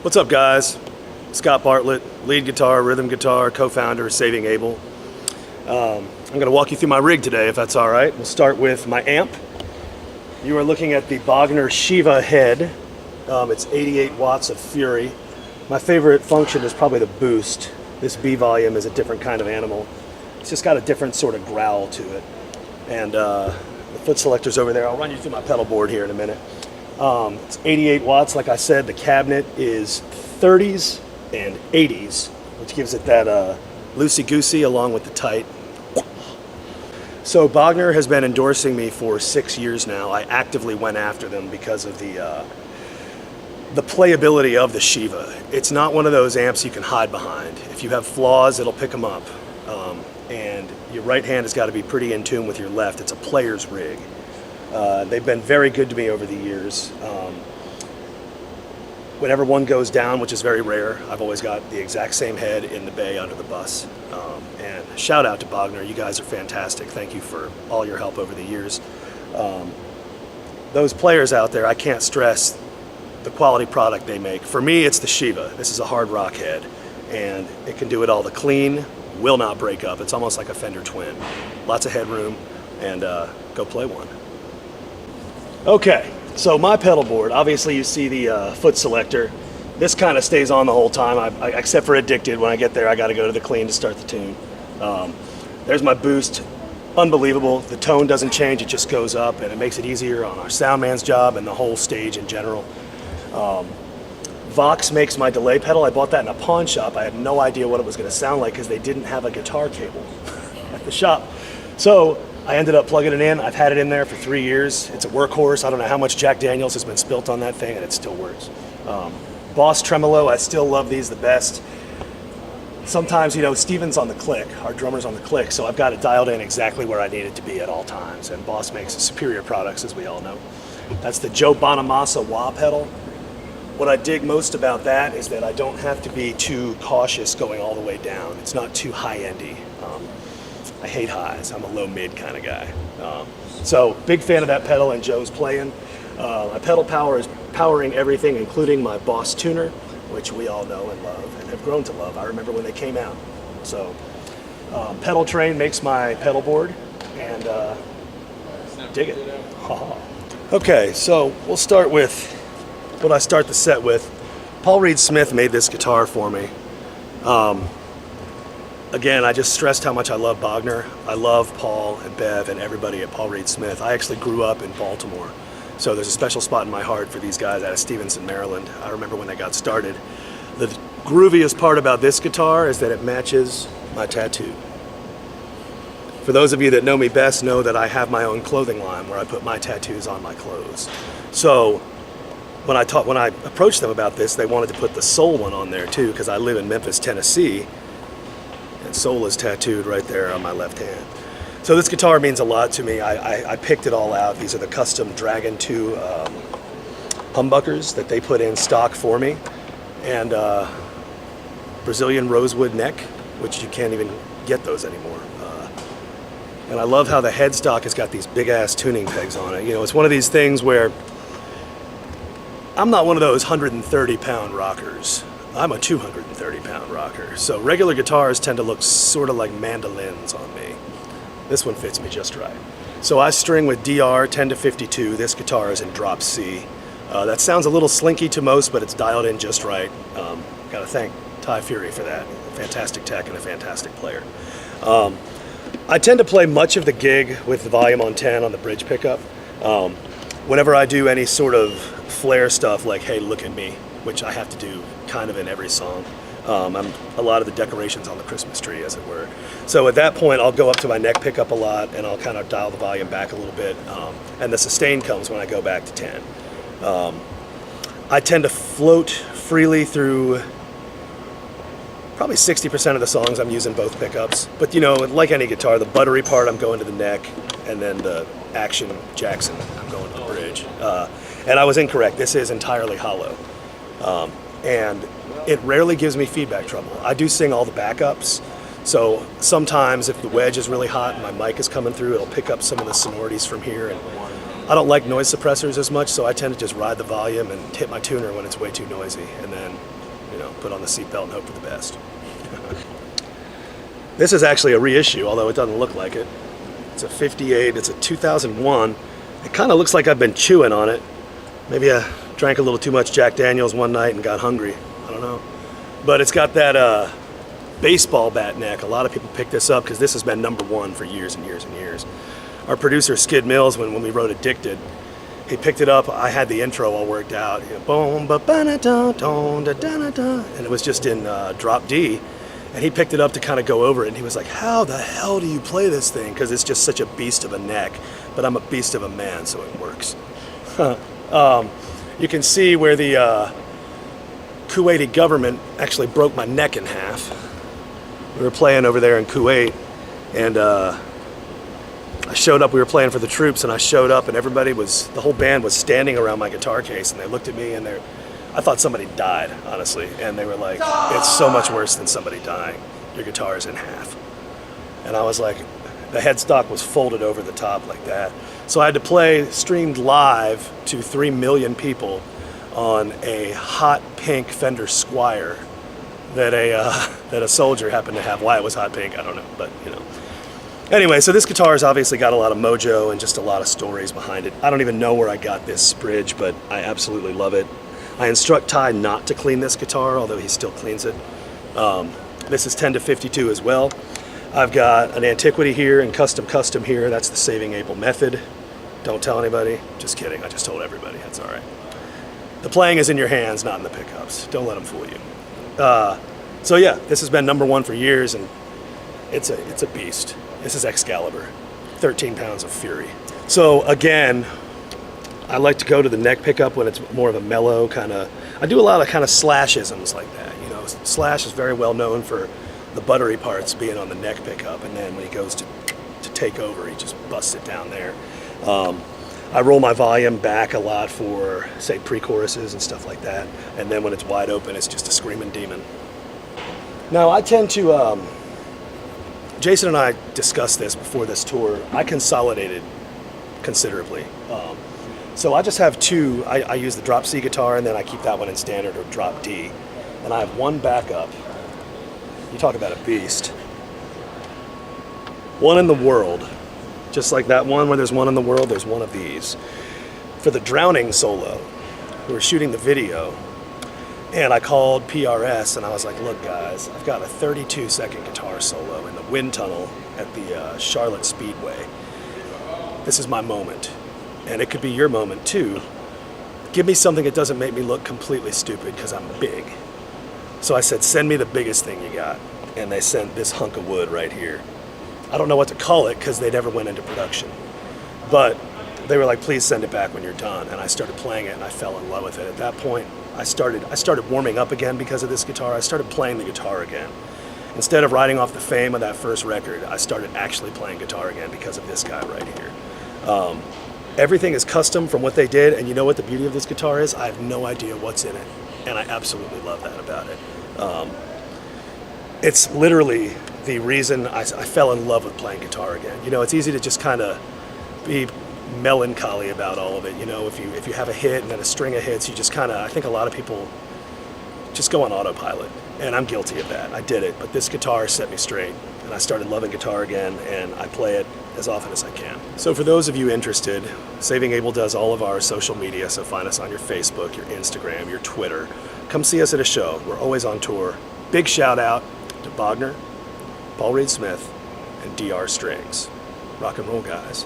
What's up, guys? Scott Bartlett, lead guitar, rhythm guitar, co-founder of Saving Abel. I'm going to walk you through my rig today, if that's all right. We'll start with my amp. You are looking at the Bogner Shiva head. It's 88 watts of Fury. My favorite function is probably the boost. This B volume is a different kind of animal. It's just got a different sort of growl to it. And the foot selector's over there. I'll run you through my pedal board here in a minute. It's 88 watts, like I said. The cabinet is 30s and 80s, which gives it that loosey-goosey along with the tight. So Bogner has been endorsing me for 6 years now. I actively went after them because of the playability of the Shiva. It's not one of those amps you can hide behind. If you have flaws, it'll pick them up. And your right hand has got to be pretty in tune with your left. It's a player's rig. They've been very good to me over the years. Whenever one goes down, which is very rare, I've always got the exact same head in the bay under the bus. And shout out to Bogner, you guys are fantastic. Thank you for all your help over the years. Those players out there, I can't stress the quality product they make. For me, it's the Shiva. This is a hard rock head, and it can do it all. The clean will not break up. It's almost like a Fender Twin. Lots of headroom, and go play one. Okay, so my pedal board, obviously you see the foot selector. This kind of stays on the whole time, except for Addicted. When I get there, I got to go to the clean to start the tune. There's my boost. Unbelievable. The tone doesn't change, it just goes up, and it makes it easier on our sound man's job and the whole stage in general. Vox makes my delay pedal. I bought that in a pawn shop. I had no idea what it was going to sound like because they didn't have a guitar cable at the shop. So I ended up plugging it in. I've had it in there for 3 years. It's a workhorse. I don't know how much Jack Daniels has been spilt on that thing, and it still works. Boss tremolo, I still love these the best. Sometimes, you know, Steven's on the click, our drummer's on the click, so I've got it dialed in exactly where I need it to be at all times, and Boss makes superior products, as we all know. That's the Joe Bonamassa Wah Pedal. What I dig most about that is that I don't have to be too cautious going all the way down. It's not too high-endy. I hate highs. I'm a low-mid kind of guy. So big fan of that pedal and Joe's playing. My pedal power is powering everything, including my Boss tuner, which we all know and love and have grown to love. I remember when they came out. So Pedal Train makes my pedal board, and dig it. Okay, so we'll start with what I start the set with. Paul Reed Smith made this guitar for me. Again, I just stressed how much I love Bogner. I love Paul and Bev and everybody at Paul Reed Smith. I actually grew up in Baltimore, so there's a special spot in my heart for these guys out of Stevenson, Maryland. I remember when they got started. The grooviest part about this guitar is that it matches my tattoo. For those of you that know me best know that I have my own clothing line where I put my tattoos on my clothes. So when I approached them about this, they wanted to put the Soul one on there too, because I live in Memphis, Tennessee, and Soul is tattooed right there on my left hand. So this guitar means a lot to me. I picked it all out. These are the custom Dragon 2 humbuckers that they put in stock for me, and Brazilian rosewood neck, which you can't even get those anymore. And I love how the headstock has got these big ass tuning pegs on it. You know, it's one of these things where I'm not one of those 130-pound rockers. I'm a 230-pound rocker. So regular guitars tend to look sort of like mandolins on me. This one fits me just right. So I string with DR 10 to 52. This guitar is in drop C. That sounds a little slinky to most, but it's dialed in just right. Gotta thank Ty Fury for that. Fantastic tech and a fantastic player. I tend to play much of the gig with the volume on 10 on the bridge pickup. Whenever I do any sort of flair stuff like Hey Look at Me, which I have to do kind of in every song, I'm a lot of the decorations on the Christmas tree, as it were. So at that point I'll go up to my neck pickup a lot, and I'll kind of dial the volume back a little bit, and the sustain comes when I go back to 10. I tend to float freely through probably 60% of the songs. I'm using both pickups, but you know, like any guitar, the buttery part I'm going to the neck, and then the action Jackson I'm going to the bridge. And I was incorrect. This is entirely hollow, and it rarely gives me feedback trouble. I do sing all the backups, so sometimes if the wedge is really hot and my mic is coming through, it'll pick up some of the sonorities from here, and I don't like noise suppressors as much, so I tend to just ride the volume and hit my tuner when it's way too noisy, and then, you know, put on the seatbelt and hope for the best. This is actually a reissue, although it doesn't look like it. It's a 58, it's a 2001. It kind of looks like I've been chewing on it. Maybe I drank a little too much Jack Daniels one night and got hungry. I don't know. But it's got that baseball bat neck. A lot of people pick this up because this has been #1 for years and years and years. Our producer Skid Mills, when we wrote Addicted, he picked it up. I had the intro all worked out, you know, boom, ba ba da da da da da, and it was just in drop D. And he picked it up to kind of go over it, and he was like, "How the hell do you play this thing? Because it's just such a beast of a neck." But I'm a beast of a man, so it works. You can see where the Kuwaiti government actually broke my neck in half. We were playing over there in Kuwait, and I showed up. We were playing for the troops, and I showed up, and the whole band was standing around my guitar case, and they looked at me, and I thought somebody died, honestly, and they were like, "It's so much worse than somebody dying. Your guitar is in half." And I was like, the headstock was folded over the top like that. So I had to play streamed live to 3 million people on a hot pink Fender Squier that a soldier happened to have. Why it was hot pink, I don't know, but you know. Anyway, so this guitar's obviously got a lot of mojo and just a lot of stories behind it. I don't even know where I got this bridge, but I absolutely love it. I instruct Ty not to clean this guitar, although he still cleans it. This is 10 to 52 as well. I've got an antiquity here and custom here. That's the Saving Abel method. Don't tell anybody. Just kidding. I just told everybody. That's all right. The playing is in your hands, not in the pickups. Don't let them fool you. So yeah, this has been #1 for years, and it's a beast. This is Excalibur, 13 pounds of fury. So again, I like to go to the neck pickup when it's more of a mellow kind of. I do a lot of kind of slash-isms like that. You know, Slash is very well known for the buttery parts being on the neck pickup, and then when he goes to take over, he just busts it down there. I roll my volume back a lot for, say, pre-choruses and stuff like that, and then when it's wide open, it's just a screaming demon. Now, I tend to, Jason and I discussed this before this tour. I consolidated considerably. So I just have two. I use the drop C guitar, and then I keep that one in standard or drop D. And I have one backup. You talk about a beast. One in the world. Just like that one where there's one in the world, there's one of these. For the Drowning solo, we were shooting the video, and I called PRS, and I was like, "Look, guys, I've got a 32-second guitar solo in the wind tunnel at the Charlotte Speedway. This is my moment, and it could be your moment too. Give me something that doesn't make me look completely stupid because I'm big." So I said, "Send me the biggest thing you got," and they sent this hunk of wood right here. I don't know what to call it because they never went into production, but they were like, "Please send it back when you're done." And I started playing it, and I fell in love with it. At that point, I started warming up again because of this guitar. I started playing the guitar again. Instead of riding off the fame of that first record, I started actually playing guitar again because of this guy right here. Everything is custom from what they did, and you know what the beauty of this guitar is? I have no idea what's in it, and I absolutely love that about it. It's literally the reason I fell in love with playing guitar again. You know, it's easy to just kind of be melancholy about all of it. You know, if you have a hit and then a string of hits, you just kind of, I think a lot of people just go on autopilot, and I'm guilty of that. I did it, but this guitar set me straight, and I started loving guitar again, and I play it as often as I can. So for those of you interested, Saving Abel does all of our social media, so find us on your Facebook, your Instagram, your Twitter. Come see us at a show. We're always on tour. Big shout out to Bogner, Paul Reed Smith, and DR Strings. Rock and roll, guys.